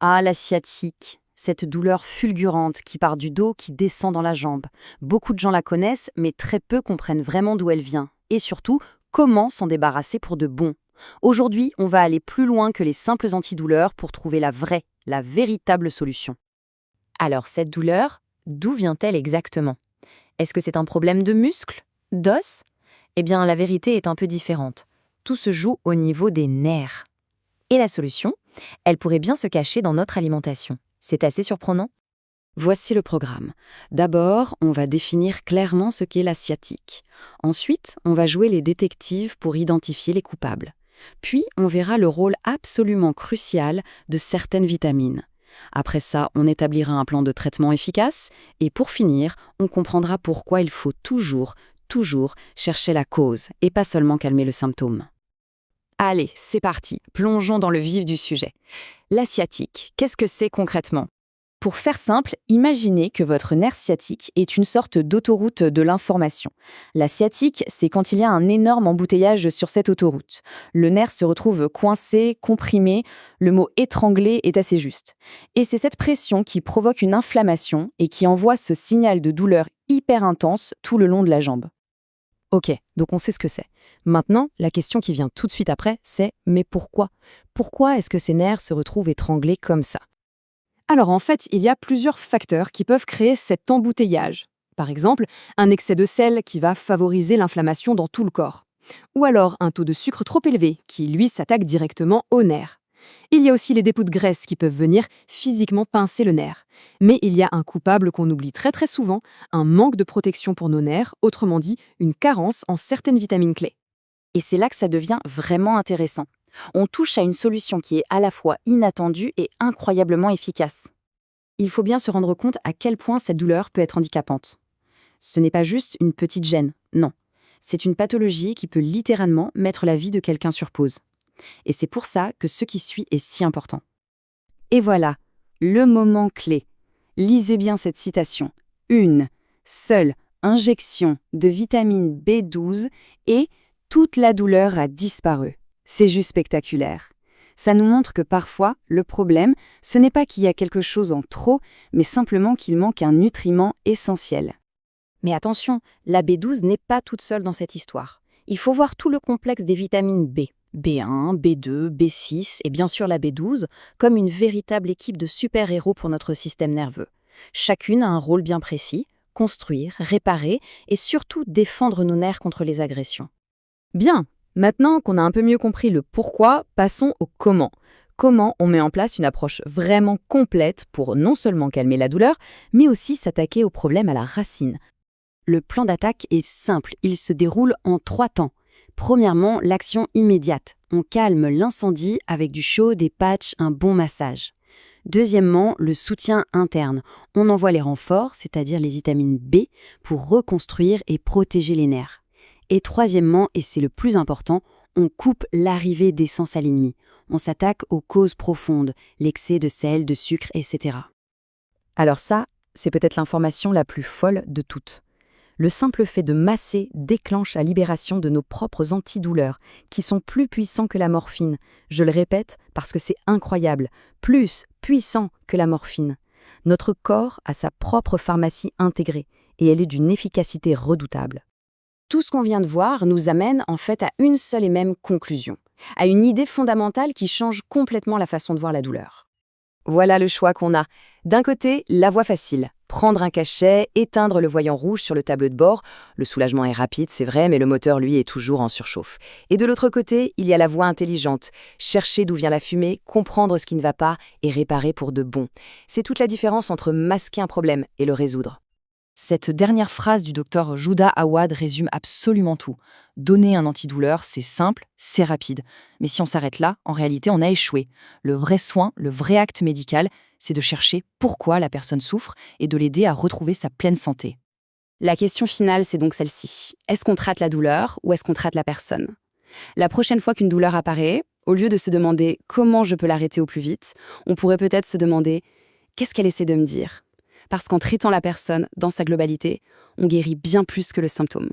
Ah, la sciatique, cette douleur fulgurante qui part du dos, qui descend dans la jambe. Beaucoup de gens la connaissent, mais très peu comprennent vraiment d'où elle vient. Et surtout, comment s'en débarrasser pour de bon. Aujourd'hui, on va aller plus loin que les simples antidouleurs pour trouver la vraie, la véritable solution. Alors cette douleur, d'où vient-elle exactement? Est-ce que c'est un problème de muscle? D'os? Eh bien, la vérité est un peu différente. Tout se joue au niveau des nerfs. Et la solution? Elle pourrait bien se cacher dans notre alimentation. C'est assez surprenant? Voici le programme. D'abord, on va définir clairement ce qu'est la sciatique. Ensuite, on va jouer les détectives pour identifier les coupables. Puis, on verra le rôle absolument crucial de certaines vitamines. Après ça, on établira un plan de traitement efficace et pour finir, on comprendra pourquoi il faut toujours chercher la cause et pas seulement calmer le symptôme. Allez, c'est parti, plongeons dans le vif du sujet. La sciatique, qu'est-ce que c'est concrètement? Pour faire simple, imaginez que votre nerf sciatique est une sorte d'autoroute de l'information. La sciatique, c'est quand il y a un énorme embouteillage sur cette autoroute. Le nerf se retrouve coincé, comprimé, le mot étranglé est assez juste. Et c'est cette pression qui provoque une inflammation et qui envoie ce signal de douleur hyper intense tout le long de la jambe. Ok, donc on sait ce que c'est. Maintenant, la question qui vient tout de suite après, c'est mais pourquoi? Pourquoi est-ce que ces nerfs se retrouvent étranglés comme ça? Alors en fait, il y a plusieurs facteurs qui peuvent créer cet embouteillage. Par exemple, un excès de sel qui va favoriser l'inflammation dans tout le corps. Ou alors un taux de sucre trop élevé qui, lui, s'attaque directement au nerf. Il y a aussi les dépôts de graisse qui peuvent venir physiquement pincer le nerf. Mais il y a un coupable qu'on oublie très souvent, un manque de protection pour nos nerfs, autrement dit, une carence en certaines vitamines clés. Et c'est là que ça devient vraiment intéressant. On touche à une solution qui est à la fois inattendue et incroyablement efficace. Il faut bien se rendre compte à quel point cette douleur peut être handicapante. Ce n'est pas juste une petite gêne, non. C'est une pathologie qui peut littéralement mettre la vie de quelqu'un sur pause. Et c'est pour ça que ce qui suit est si important. Et voilà, le moment clé. Lisez bien cette citation. Une seule injection de vitamine B12 et toute la douleur a disparu. C'est juste spectaculaire. Ça nous montre que parfois, le problème, ce n'est pas qu'il y a quelque chose en trop, mais simplement qu'il manque un nutriment essentiel. Mais attention, la B12 n'est pas toute seule dans cette histoire. Il faut voir tout le complexe des vitamines B, B1, B2, B6 et bien sûr la B12 comme une véritable équipe de super-héros pour notre système nerveux. Chacune a un rôle bien précis, construire, réparer et surtout défendre nos nerfs contre les agressions. Bien, maintenant qu'on a un peu mieux compris le pourquoi, passons au comment. Comment on met en place une approche vraiment complète pour non seulement calmer la douleur, mais aussi s'attaquer au problème à la racine. Le plan d'attaque est simple, il se déroule en 3 temps. Premièrement, l'action immédiate. On calme l'incendie avec du chaud, des patchs, un bon massage. Deuxièmement, le soutien interne. On envoie les renforts, c'est-à-dire les vitamines B, pour reconstruire et protéger les nerfs. Et troisièmement, et c'est le plus important, on coupe l'arrivée d'essence à l'ennemi. On s'attaque aux causes profondes, l'excès de sel, de sucre, etc. Alors ça, c'est peut-être l'information la plus folle de toutes. Le simple fait de masser déclenche la libération de nos propres antidouleurs, qui sont plus puissants que la morphine. Je le répète parce que c'est incroyable, plus puissant que la morphine. Notre corps a sa propre pharmacie intégrée, et elle est d'une efficacité redoutable. Tout ce qu'on vient de voir nous amène en fait à une seule et même conclusion, à une idée fondamentale qui change complètement la façon de voir la douleur. Voilà le choix qu'on a. D'un côté, la voie facile. Prendre un cachet, éteindre le voyant rouge sur le tableau de bord. Le soulagement est rapide, c'est vrai, mais le moteur, lui, est toujours en surchauffe. Et de l'autre côté, il y a la voie intelligente. Chercher d'où vient la fumée, comprendre ce qui ne va pas et réparer pour de bon. C'est toute la différence entre masquer un problème et le résoudre. Cette dernière phrase du docteur Juda Awad résume absolument tout. Donner un antidouleur, c'est simple, c'est rapide. Mais si on s'arrête là, en réalité, on a échoué. Le vrai soin, le vrai acte médical, c'est de chercher pourquoi la personne souffre et de l'aider à retrouver sa pleine santé. La question finale, c'est donc celle-ci. Est-ce qu'on traite la douleur ou est-ce qu'on traite la personne? La prochaine fois qu'une douleur apparaît, au lieu de se demander comment je peux l'arrêter au plus vite, on pourrait peut-être se demander qu'est-ce qu'elle essaie de me dire? Parce qu'en traitant la personne dans sa globalité, on guérit bien plus que le symptôme.